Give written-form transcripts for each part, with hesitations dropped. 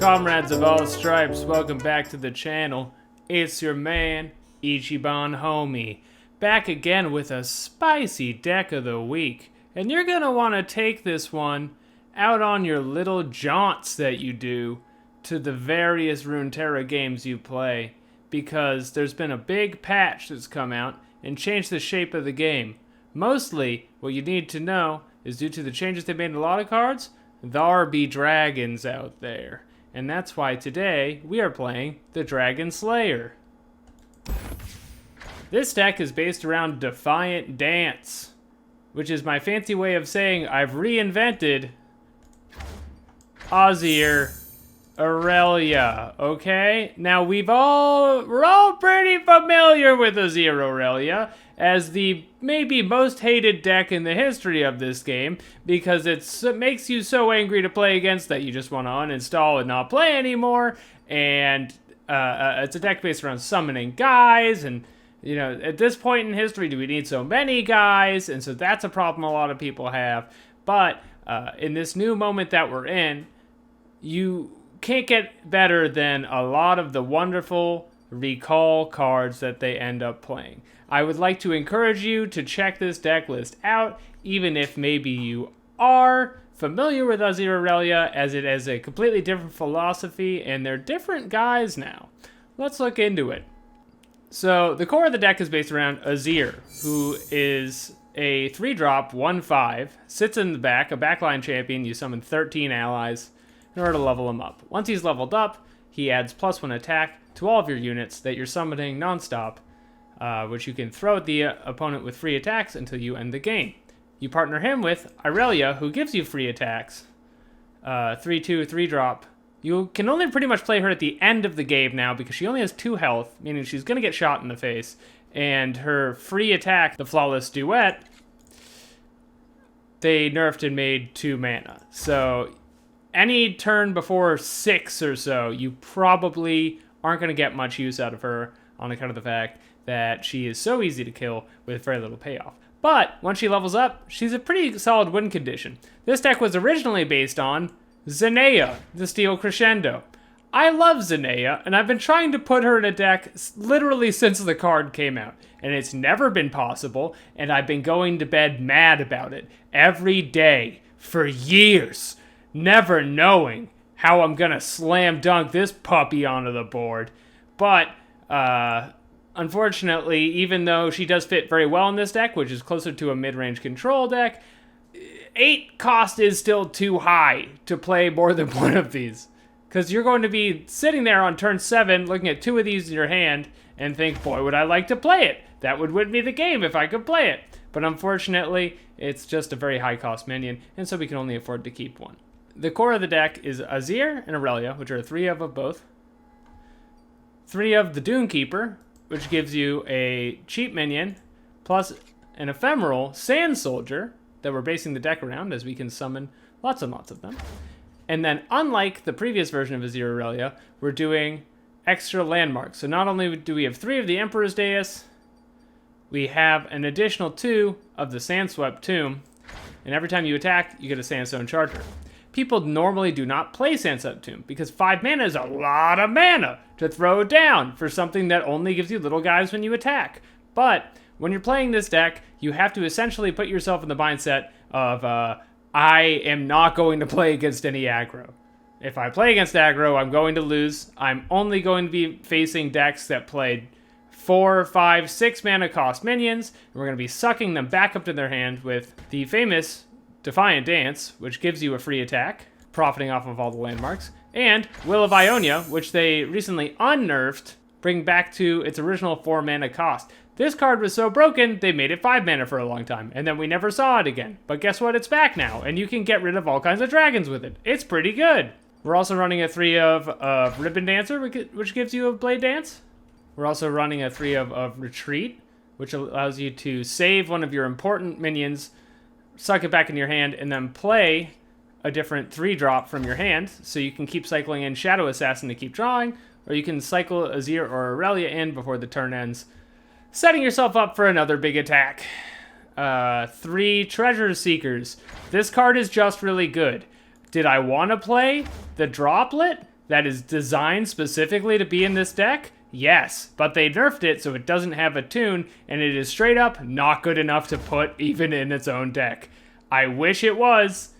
Comrades of all stripes, welcome back to the channel. It's your man, ichibanhomie, back again with a spicy deck of the week. And you're gonna want to take this one out on your little jaunts that you do to the various Runeterra games you play, because there's been a big patch that's come out and changed the shape of the game. Mostly, what you need to know is due to the changes they made in a lot of cards, there be dragons out there. And that's why today we are playing the Dragon Slayer. This deck is based around Defiant Dance, which is my fancy way of saying I've reinvented Azir Irelia, okay? Now we're all pretty familiar with Azir Irelia as the maybe most hated deck in the history of this game, because it makes you so angry to play against that you just want to uninstall and not play anymore. And it's a deck based around summoning guys, and you know, at this point in history, do we need so many guys? And so that's a problem a lot of people have. But in this new moment that we're in, you can't get better than a lot of the wonderful recall cards that they end up playing. I would like to encourage you to check this deck list out, even if maybe you are familiar with Azir Irelia, as it has a completely different philosophy, and they're different guys now. Let's look into it. So, the core of the deck is based around Azir, who is a 3-drop, 1/5, sits in the back, a backline champion. You summon 13 allies in order to level him up. Once he's leveled up, he adds +1 attack to all of your units that you're summoning nonstop, which you can throw at the opponent with free attacks until you end the game. You partner him with Irelia, who gives you free attacks, 3/2, 3-drop. You can only pretty much play her at the end of the game now because she only has 2 health, meaning she's going to get shot in the face. And her free attack, the Flawless Duet, they nerfed and made 2 mana. So any turn before 6 or so, you probably aren't going to get much use out of her on account of the fact that she is so easy to kill with very little payoff. But once she levels up, she's a pretty solid win condition. This deck was originally based on Zenaya, the Steel Crescendo. I love Zenaya, and I've been trying to put her in a deck literally since the card came out, and it's never been possible, and I've been going to bed mad about it every day for years, never knowing how I'm gonna slam dunk this puppy onto the board. But unfortunately, even though she does fit very well in this deck, which is closer to a mid-range control deck, 8 cost is still too high to play more than one of these. Because you're going to be sitting there on turn 7 looking at 2 of these in your hand and think, boy, would I like to play it. That would win me the game if I could play it. But unfortunately, it's just a very high cost minion, and so we can only afford to keep one. The core of the deck is Azir and Irelia, which are 3 of both. 3 of the Dunekeeper, which gives you a cheap minion, plus an ephemeral Sand Soldier that we're basing the deck around, as we can summon lots and lots of them. And then, unlike the previous version of Azir Irelia, we're doing extra landmarks. So not only do we have 3 of the Emperor's Dais, we have an additional 2 of the Sandswept Tomb, and every time you attack, you get a Sandstone Charger. People normally do not play Sandswept Tomb, because 5 mana is a lot of mana to throw down for something that only gives you little guys when you attack. But when you're playing this deck, you have to essentially put yourself in the mindset of, I am not going to play against any aggro. If I play against aggro, I'm going to lose. I'm only going to be facing decks that played 4, 5, 6 mana cost minions, and we're going to be sucking them back up to their hand with the famous Defiant Dance, which gives you a free attack, profiting off of all the landmarks, and Will of Ionia, which they recently unnerfed, bring back to its original 4 mana cost. This card was so broken, they made it 5 mana for a long time, and then we never saw it again. But guess what? It's back now, and you can get rid of all kinds of dragons with it. It's pretty good. We're also running a 3 of Ribbon Dancer, which gives you a Blade Dance. We're also running a 3 of Retreat, which allows you to save one of your important minions, suck it back in your hand, and then play a different 3-drop from your hand, so you can keep cycling in Shadow Assassin to keep drawing, or you can cycle Azir or Irelia in before the turn ends, setting yourself up for another big attack. 3 Treasure Seekers. This card is just really good. Did I want to play the Droplet? that is designed specifically to be in this deck? Yes, but they nerfed it so it doesn't have a tune, and it is straight up not good enough to put even in its own deck. I wish it was.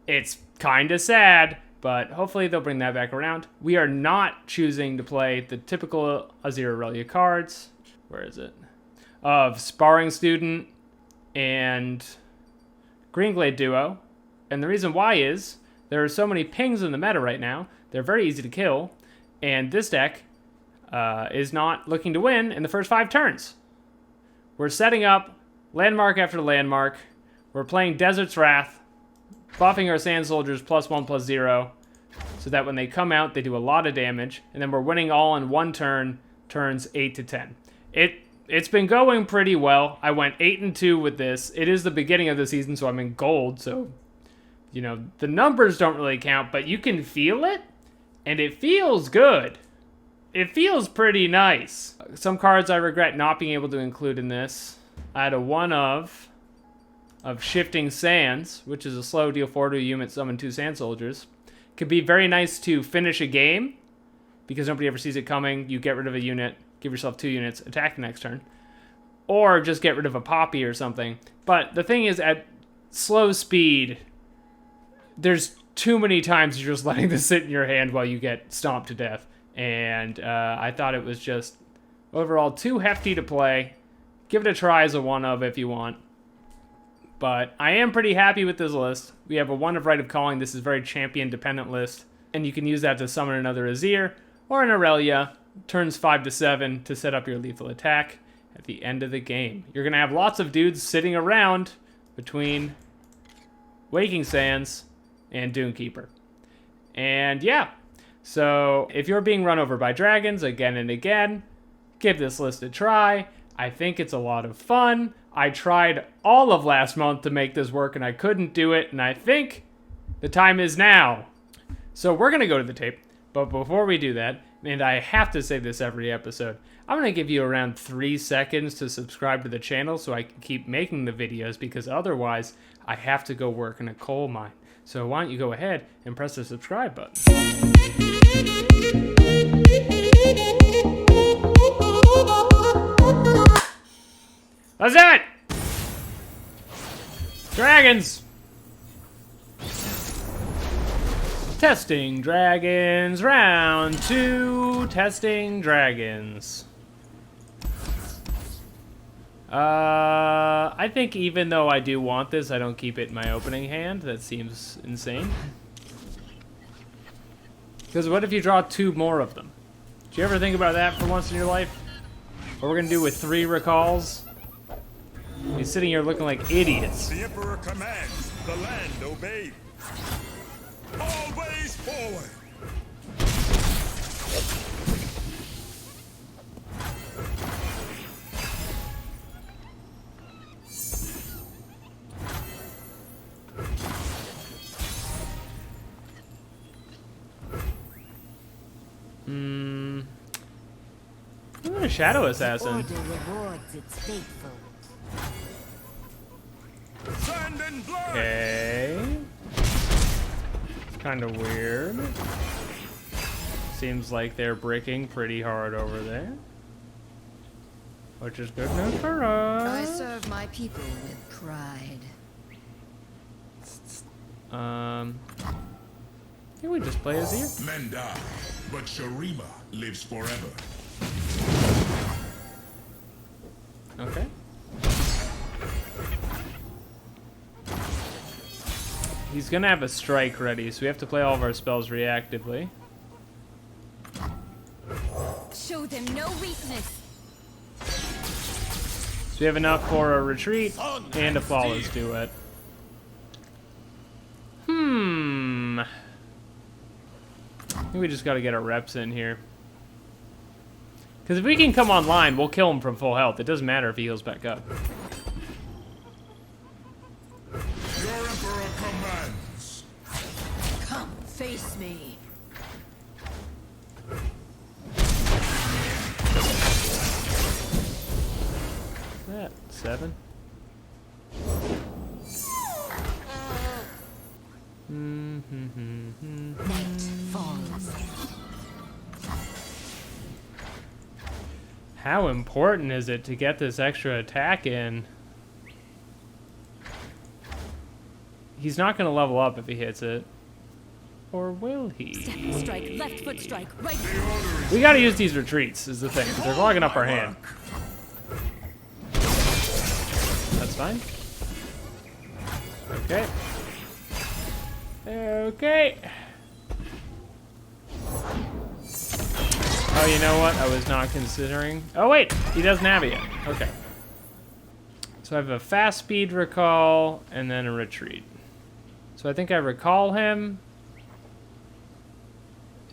It's kinda sad, but hopefully they'll bring that back around. We are not choosing to play the typical Azir Irelia cards. Where is it? Of Sparring Student and Greenglade Duo. And the reason why is there are so many pings in the meta right now. They're very easy to kill. And this deck is not looking to win in the first 5 turns. We're setting up landmark after landmark. We're playing Desert's Wrath, buffing our Sand Soldiers +1/+0, so that when they come out, they do a lot of damage. And then we're winning all in 1 turn, turns 8 to 10. It's been going pretty well. I went 8-2 with this. It is the beginning of the season, so I'm in gold, so, you know, the numbers don't really count, but you can feel it, and it feels good. It feels pretty nice. Some cards I regret not being able to include in this. I had a 1 of Shifting Sands, which is a slow deal 4 to a unit, summon 2 Sand Soldiers. Could be very nice to finish a game, because nobody ever sees it coming. You get rid of a unit, give yourself 2 units, attack the next turn. Or just get rid of a Poppy or something. But the thing is, at slow speed, there's too many times you're just letting this sit in your hand while you get stomped to death. And I thought it was just overall too hefty to play. Give it a try as a 1 of if you want. But I am pretty happy with this list. We have a 1 of Rite of Calling. This is a very champion-dependent list. And you can use that to summon another Azir or an Irelia. Turns 5 to 7 to set up your lethal attack at the end of the game. You're going to have lots of dudes sitting around between Waking Sands and Dunekeeper. And yeah, so if you're being run over by dragons again and again, give this list a try. I think it's a lot of fun. I tried all of last month to make this work and I couldn't do it, and I think the time is now. So we're going to go to the tape, but before we do that, and I have to say this every episode, I'm going to give you around 3 seconds to subscribe to the channel so I can keep making the videos, because otherwise I have to go work in a coal mine. So why don't you go ahead and press the subscribe button. That's it! Dragons! Testing dragons, round 2, testing dragons. I think even though I do want this, I don't keep it in my opening hand. That seems insane. Because what if you draw 2 more of them? Did you ever think about that for once in your life? What we're gonna do with 3 recalls? He's sitting here looking like idiots. The Emperor commands, the land obeys. Always forward. I'm a Shadow Assassin. Order rewards its faithful. Sand and blood. Okay. Kind of weird. Seems like they're bricking pretty hard over there. Which is good news for us. I serve my people with pride. Can we just play Azir? Men die, but Sharima lives forever. Okay. He's gonna have a strike ready, so we have to play all of our spells reactively. Show them no weakness. So we have enough for a retreat and a flawless duet. I think we just gotta get our reps in here. Because if we can come online, we'll kill him from full health. It doesn't matter if he heals back up. Your Emperor commands. Come face me. What's that? 7? Night falls. How important is it to get this extra attack in? He's not going to level up if he hits it. Or will he? Step strike, left foot strike, right. We got to use these retreats, is the thing. They're clogging up our hand. That's fine. Okay. Okay. Oh, you know what? I was not considering. Oh, wait. He doesn't have it yet. Okay. So I have a fast speed recall and then a retreat. So I think I recall him.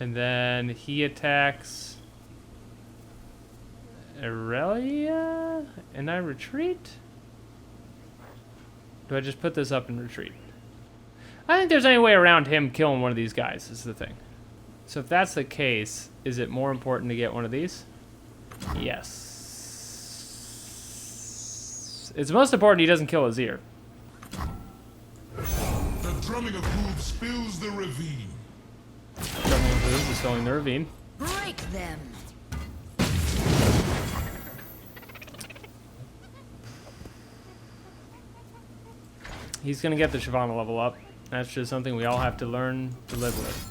And then he attacks Irelia. And I retreat? Do I just put this up and retreat? I think there's any way around him killing one of these guys, is the thing. So if that's the case, is it more important to get one of these? Yes. It's most important he doesn't kill Azir. The drumming of hooves fills the ravine. Drumming of hooves is filling the ravine. Break them. He's gonna get the Shyvana level up. That's just something we all have to learn to live with.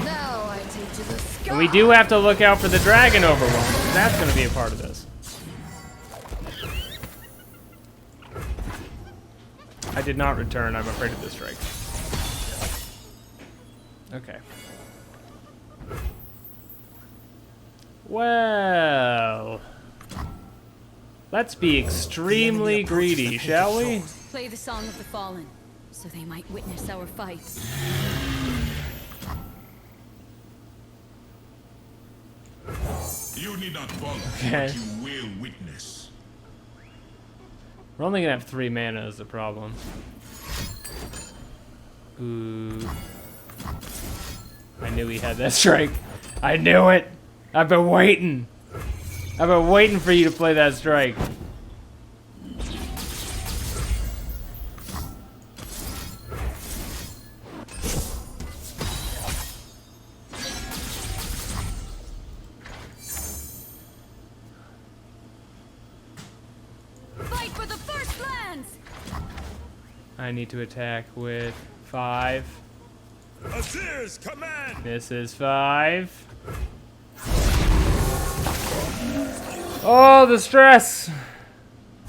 Now I take to the sky. And we do have to look out for the dragon overwhelm. That's gonna be a part of this. I did not return. I'm afraid of this strike. Okay. Well, let's be extremely greedy, shall we? Play the Song of the Fallen, so they might witness our fight. You need not follow, Okay. but you will witness. We're only gonna have 3 mana is the problem. Ooh. I knew he had that strike. I knew it! I've been waiting! I've been waiting for you to play that strike. Fight for the first lands! I need to attack with 5. Azir's command! This is 5. Oh, the stress!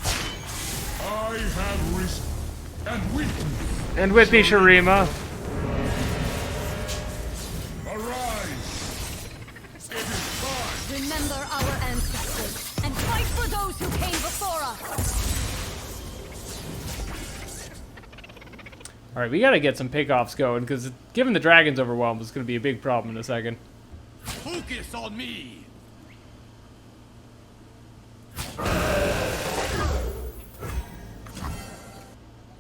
I have risen and weakened. And with me, Shurima. Arise! It is time! Remember our ancestors and fight for those who came before us! Alright, we gotta get some pickoffs going, because given the dragon's overwhelmed, it's gonna be a big problem in a second. Focus on me!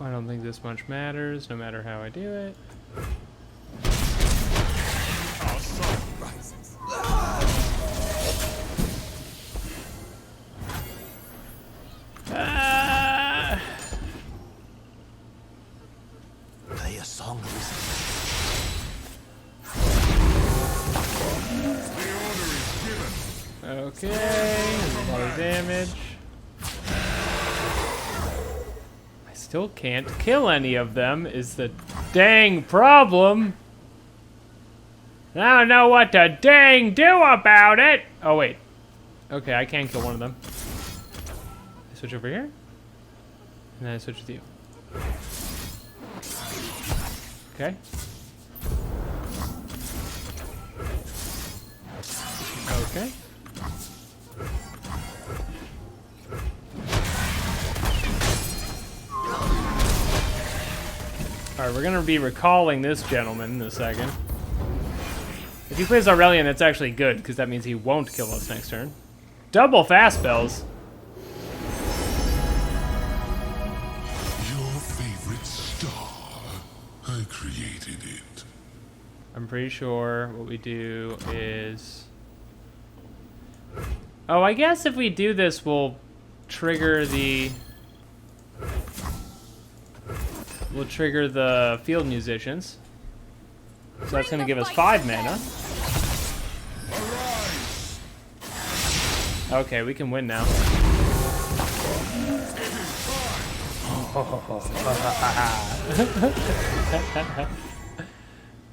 I don't think this much matters, no matter how I do it. Our sun rises. Play a song of this. The order is given. Okay, a lot of damage. I still can't kill any of them, is the dang problem. I don't know what to dang do about it. Oh, wait. Okay, I can kill one of them. I switch over here. And then I switch with you. Okay. Okay. Alright, we're gonna be recalling this gentleman in a second. If he plays Irelia, that's actually good, because that means he won't kill us next turn. Double fast spells. Your favorite star. I created it. I'm pretty sure what we do is Oh, I guess if we do this, we'll trigger the... We'll trigger the field musicians. So that's going to give us 5 mana. Okay, we can win now.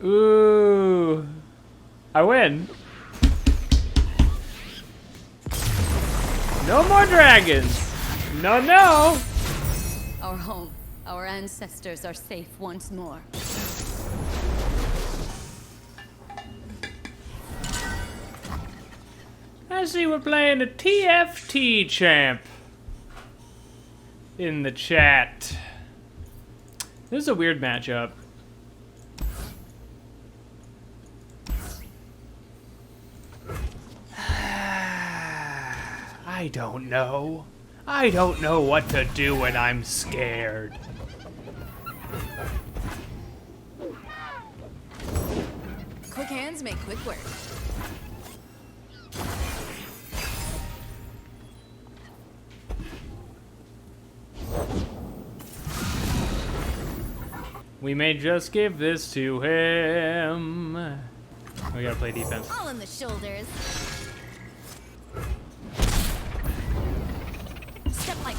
Ooh. I win. No more dragons. No, no. Our home, our ancestors are safe once more. I see we're playing a TFT champ in the chat. This is a weird matchup. I don't know. I don't know what to do when I'm scared. Quick hands make quick work. We may just give this to him. We gotta play defense. All in the shoulders. Step like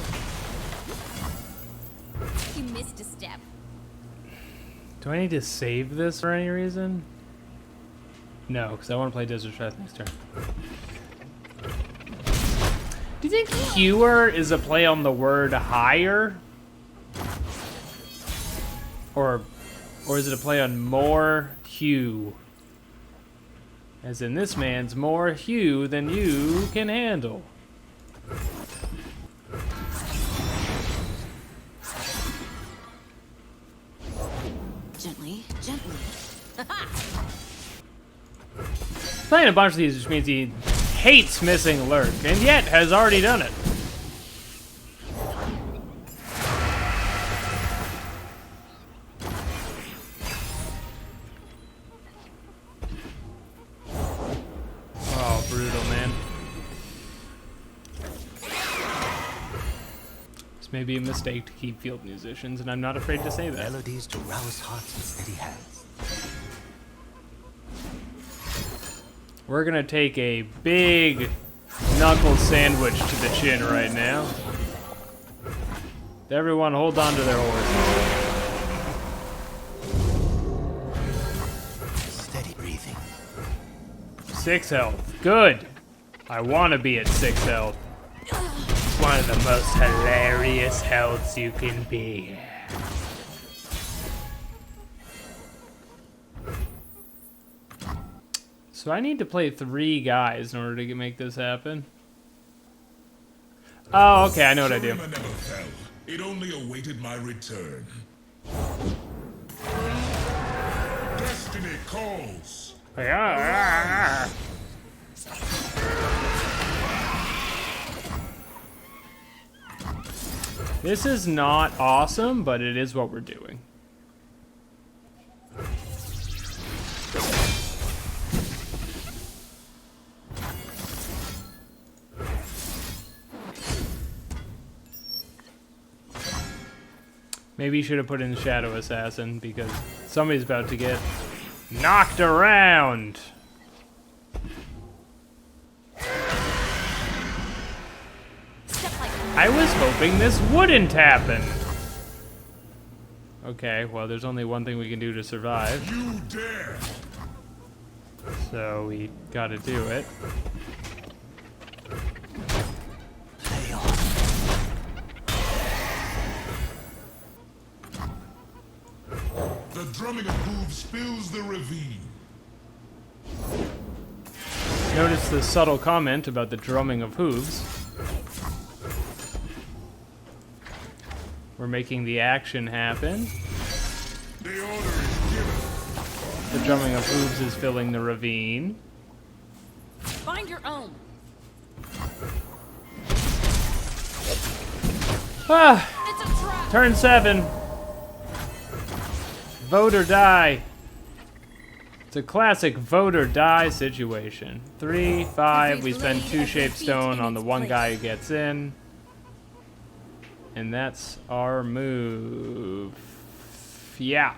you missed a step. Do I need to save this for any reason? No, because I want to play Desert Stress next turn. Do you think hewer is a play on the word higher? Or is it a play on more hue? As in, this man's more hue than you can handle. Gently, gently. Playing a bunch of these, which means he hates missing Lurk, and yet has already done it. Oh, brutal, man. This may be a mistake to keep field musicians, and I'm not afraid to say that. Melodies to rouse hearts and steady hands. We're gonna take a big knuckle sandwich to the chin right now. Everyone hold on to their horses. Steady breathing. 6 health. Good. I want to be at 6 health. It's one of the most hilarious healths you can be. So I need to play 3 guys in order to make this happen. Oh, okay, I know what I do. Shurima never fell. It only awaited my return. Destiny calls. This is not awesome, but it is what we're doing. Maybe you should have put in Shadow Assassin, because somebody's about to get knocked around. I was hoping this wouldn't happen. Okay, well, there's only one thing we can do to survive. You dare! So we gotta do it. Play on. The drumming of hooves fills the ravine. Notice the subtle comment about the drumming of hooves. We're making the action happen. The order is given. The drumming of hooves is filling the ravine. Find your own. Ah! It's a trap. Turn 7. Vote or die. It's a classic vote or die situation. 3, 5, we spend 2 shape stone on the one guy who gets in. And that's our move. Yeah.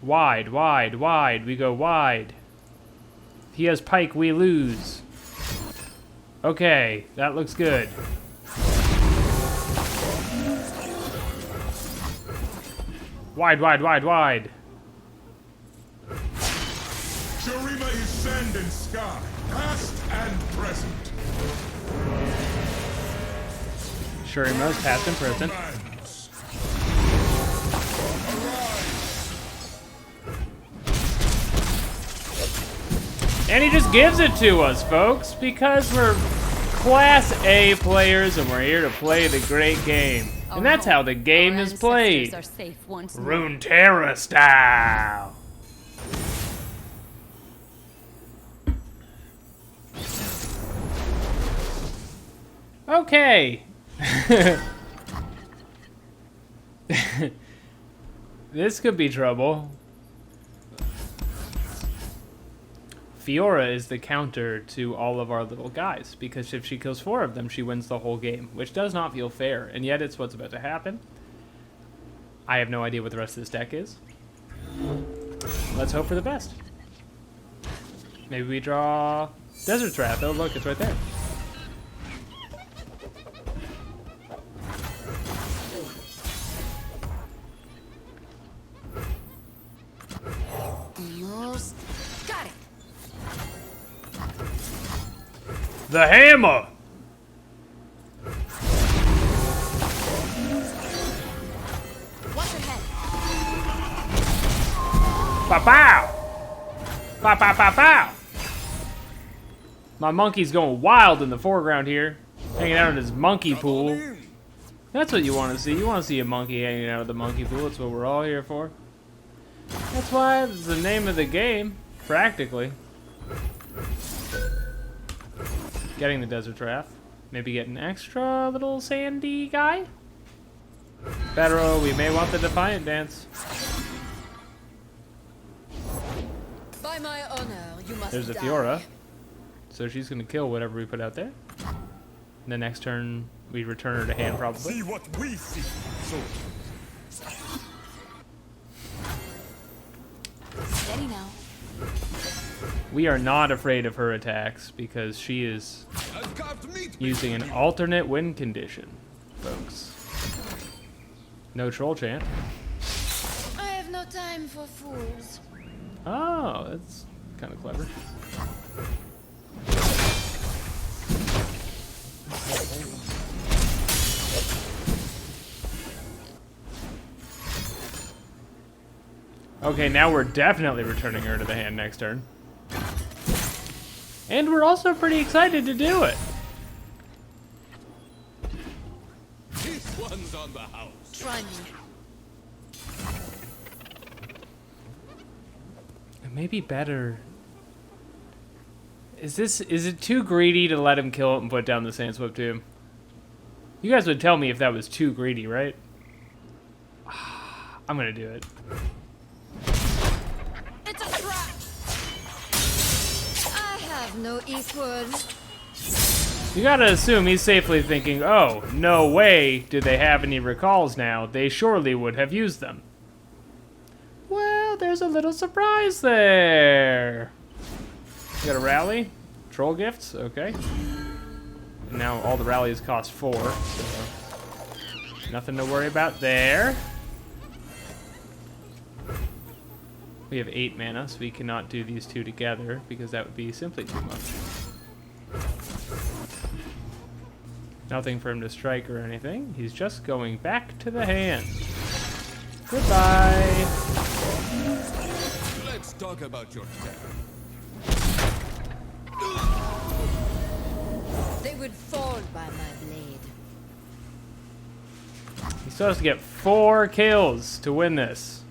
Wide, wide, wide. We go wide. He has pike, we lose. Okay, that looks good. Wide, wide, wide, wide. Shurima is sand and sky, past and present. Shurima's past and present. Commands. Arise. And he just gives it to us, folks, because we're Class A players and we're here to play the great game. And that's how the game is played. Runeterra style. Okay. This could be trouble. Fiora is the counter to all of our little guys, because if she kills 4 of them, she wins the whole game, which does not feel fair, and yet it's what's about to happen. I have no idea what the rest of this deck is. Let's hope for the best. Maybe we draw Desert Wrath. Oh, look, it's right there. Almost got it. The hammer! Watch your head. Pow-pow! Pow-pow-pow-pow! My monkey's going wild in the foreground here. Hanging out in his monkey pool. That's what you want to see. You want to see a monkey hanging out of the monkey pool. That's what we're all here for. That's why it's the name of the game, practically. Getting the Desert Wrath. Maybe get an extra little sandy guy? Better, we may want the Defiant dance. By my honor, you must There's a die. Fiora. So she's going to kill whatever we put out there. And the next turn, we return her to hand, probably. See what we see. So Steady now. We are not afraid of her attacks because she is using an alternate win condition, folks. No troll chant. I have no time for fools. Oh, that's kind of clever. Okay, now we're definitely returning her to the hand next turn. And we're also pretty excited to do it. this one's on the house. Try me. It may be better. Is it too greedy to let him kill it and put down the Sand Swift to him? You guys would tell me if that was too greedy, right? I'm gonna do it. It's a trap. I have no eastward. You gotta assume he's safely thinking, oh, no way do they have any recalls now. They surely would have used them. Well, there's a little surprise there. You got a rally? Troll gifts? Okay. And now all the rallies cost 4, so nothing to worry about there. We have 8 mana, so we cannot do these 2 together because that would be simply too much. Nothing for him to strike or anything. He's just going back to the hand. Goodbye. Let's talk about your death. They would fall by my blade. He still has to get 4 kills to win this.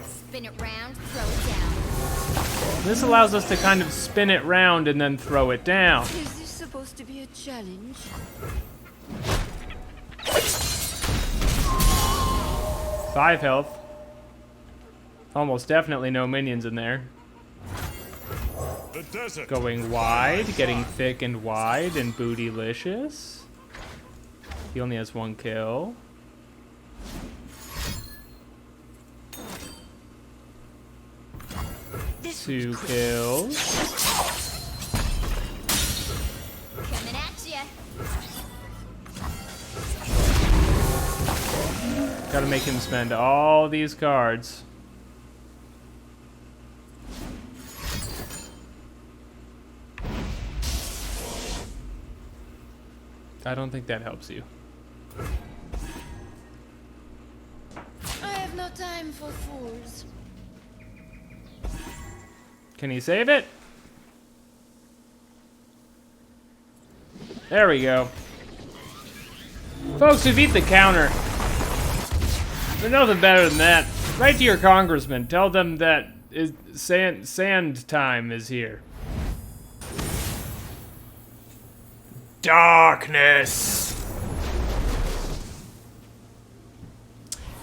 Spin it round, throw it down. This allows us to kind of spin it round and then throw it down. Is this supposed to be a challenge? 5 health. Almost definitely no minions in there. The desert. Going wide, getting thick and wide and bootylicious. He only has 1 kill. Two kills. Coming at ya. Gotta make him spend all these cards. I don't think that helps you. I have no time for fools. Can he save it? There we go. Folks, we beat the counter. There's nothing better than that. Write to your congressman. Tell them that sand time is here. Darkness.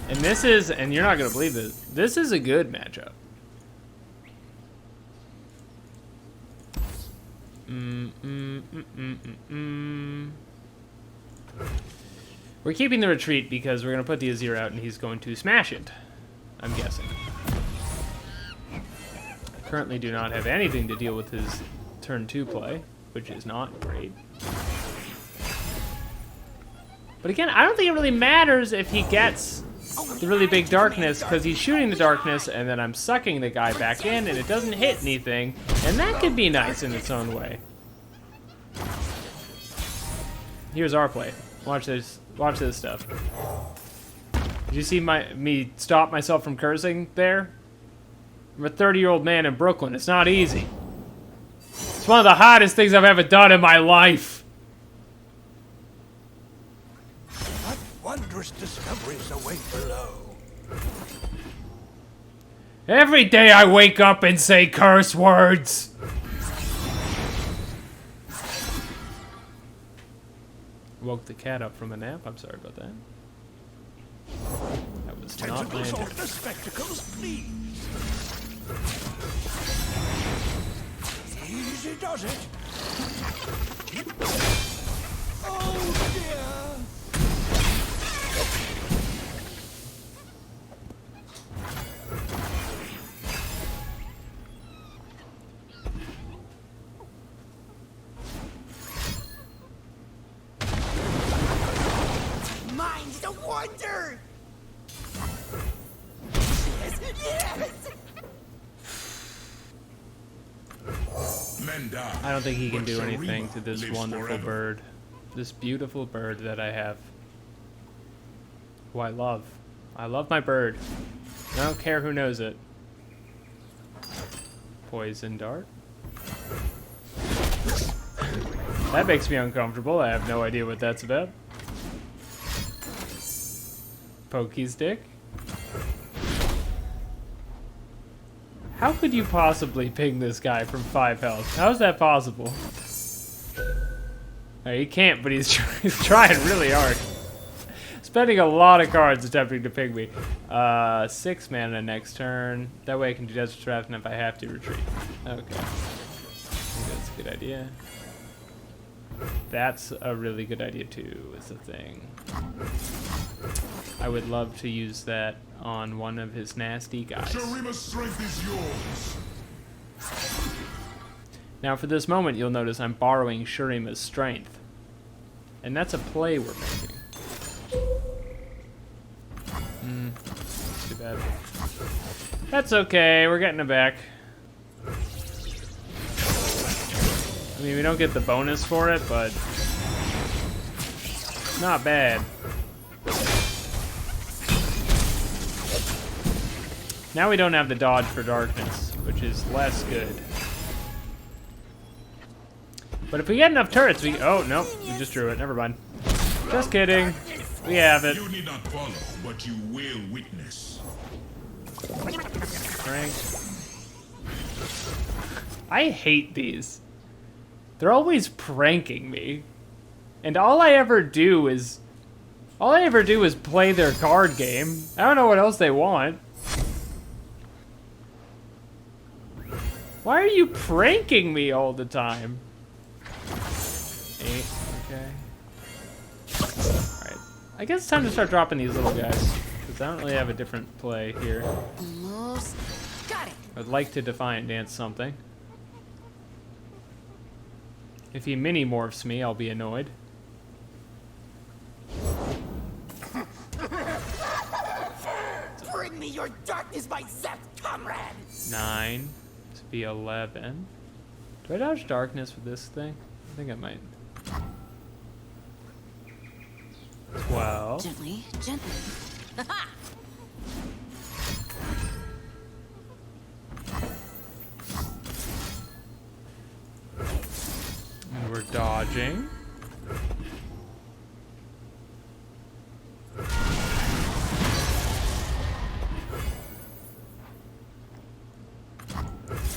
And this is, and you're not gonna believe it, this is a good matchup. We're keeping the retreat because we're going to put the Azir out and he's going to smash it, I'm guessing. I currently do not have anything to deal with his turn 2 play, which is not great. But again, I don't think it really matters if he gets the really big darkness, because he's shooting the darkness and then I'm sucking the guy back in and it doesn't hit anything, and that could be nice in its own way. Here's our play. Watch this. Watch this stuff. Did you see me stop myself from cursing there? I'm a 30-year-old man in Brooklyn. It's not easy. It's one of the hardest things I've ever done in my life. What wondrous discoveries await below? Every day I wake up and say curse words. Woke the cat up from a nap. I'm sorry about that. That was not Tentacles planned. off the spectacles, please. Easy does it. Oh dear. Mine's the wonder. Yes, yes. Men die. I don't think he can but do anything Sharima to this lives wonderful forever. bird. This beautiful bird that I have. Who I love. I love my bird. I don't care who knows it. Poison dart. That makes me uncomfortable. I have no idea what that's about. Pokey stick. How could you possibly ping this guy from 5 health? How is that possible? He can't, but he's trying really hard. Spending a lot of cards attempting to ping me. 6 mana next turn. That way I can do Desert Trap, and if I have to, retreat. Okay. I think that's a good idea. That's a really good idea too, is the thing. I would love to use that on one of his nasty guys. Sharima's strength is yours. Now for this moment, you'll notice I'm borrowing Shurima's strength. And that's a play we're making. That's too bad. That's okay, we're getting it back. I mean, we don't get the bonus for it, but not bad. Now we don't have the dodge for darkness, which is less good. But if we get enough turrets, we... Oh, nope. We just drew it. Never mind. Just kidding. We have it. You need not follow, but you will witness. Strength. I hate these. They're always pranking me. And all I ever do is play their card game. I don't know what else they want. Why are you pranking me all the time? 8, okay. Alright. I guess it's time to start dropping these little guys. Because I don't really have a different play here. Almost. Got it. I'd like to Defiant Dance something. If he mini-morphs me, I'll be annoyed. Bring me your darkness, my Zep comrade! 9 to be 11. Do I dodge darkness with this thing? I think I might. 12. Gently, gently. And we're dodging.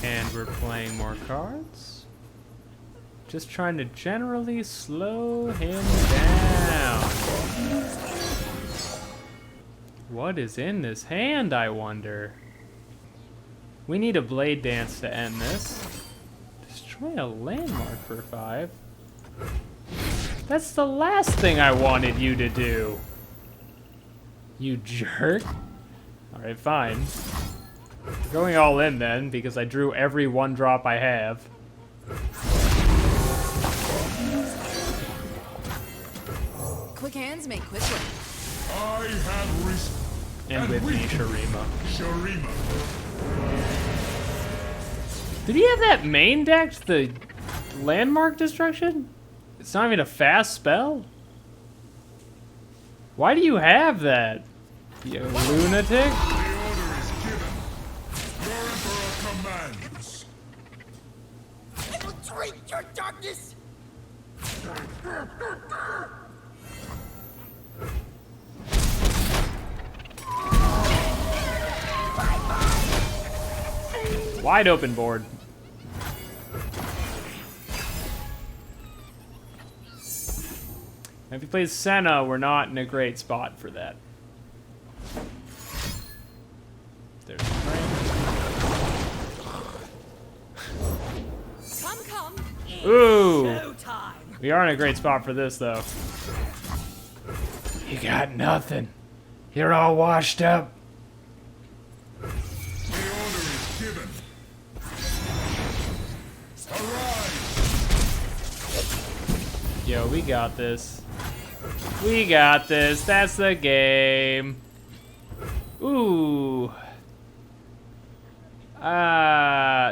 And we're playing more cards. Just trying to generally slow him down. What is in this hand, I wonder? We need a blade dance to end this. Destroy a landmark for 5. That's the last thing I wanted you to do. You jerk. Alright, fine. We're going all in then, because I drew every 1-drop I have. Quick hands make quick work. I have risk. And with me, Shurima. Shurima. Did he have that main decked, the landmark destruction? It's not even a fast spell? Why do you have that, you lunatic? The order is given. Your Emperor commands. I will drink your darkness! Wide open board. If he plays Senna, we're not in a great spot for that. There's the Come. Ooh! Showtime! We are in a great spot for this, though. You got nothing. You're all washed up. The order is given. Arise. Yo, we got this. We got this. That's the game. Ooh.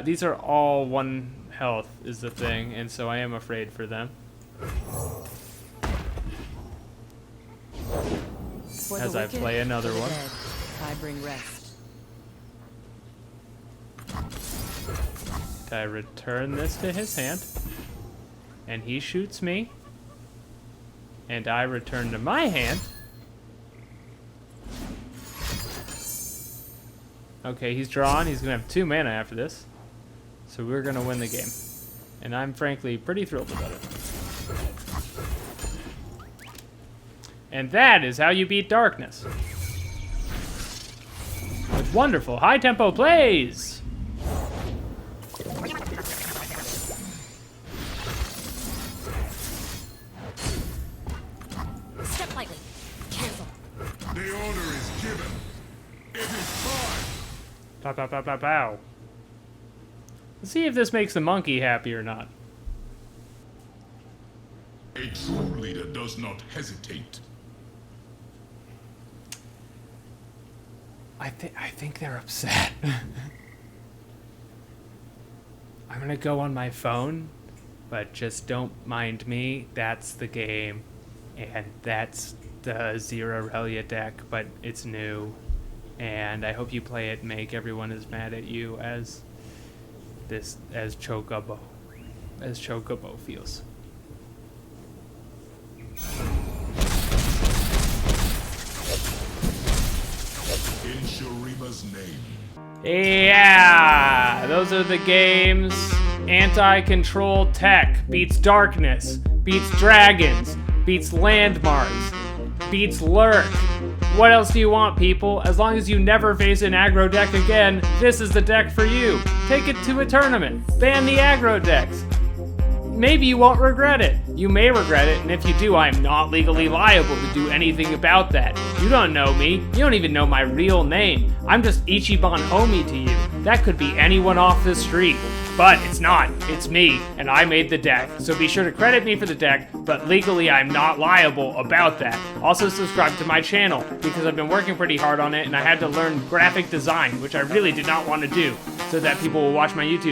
These are all 1 health is the thing, and so I am afraid for them. For the As I wicked, play another for the one. dead, I bring rest. I return this to his hand, and he shoots me, and I return to my hand. Okay, he's drawn. He's gonna have 2 mana after this, so we're gonna win the game, and I'm frankly pretty thrilled about it. And that is how you beat darkness. With wonderful high-tempo plays. Step lightly. Careful. The order is given. It is time. Pow, pow, pow, pow, pow. Let's see if this makes the monkey happy or not. A true leader does not hesitate. I think they're upset. I'm gonna go on my phone, but just don't mind me. That's the game, and that's the Azir Irelia deck, but it's new, and I hope you play it and make everyone as mad at you as Chocobo feels. In Shurima's name. Yeah, those are the games. Anti-control tech beats darkness, beats dragons, beats landmarks, beats Lurk, What else do you want, people? As long as you never face an aggro deck again, this is the deck for you. Take it to a tournament. Ban the aggro decks. Maybe you won't regret it. You may regret it, and if you do, I'm not legally liable to do anything about that. You don't know me. You don't even know my real name. I'm just ichibanhomie to you. That could be anyone off the street. But it's not. It's me, and I made the deck. So be sure to credit me for the deck, but legally I'm not liable about that. Also subscribe to my channel, because I've been working pretty hard on it, and I had to learn graphic design, which I really did not want to do, so that people will watch my YouTube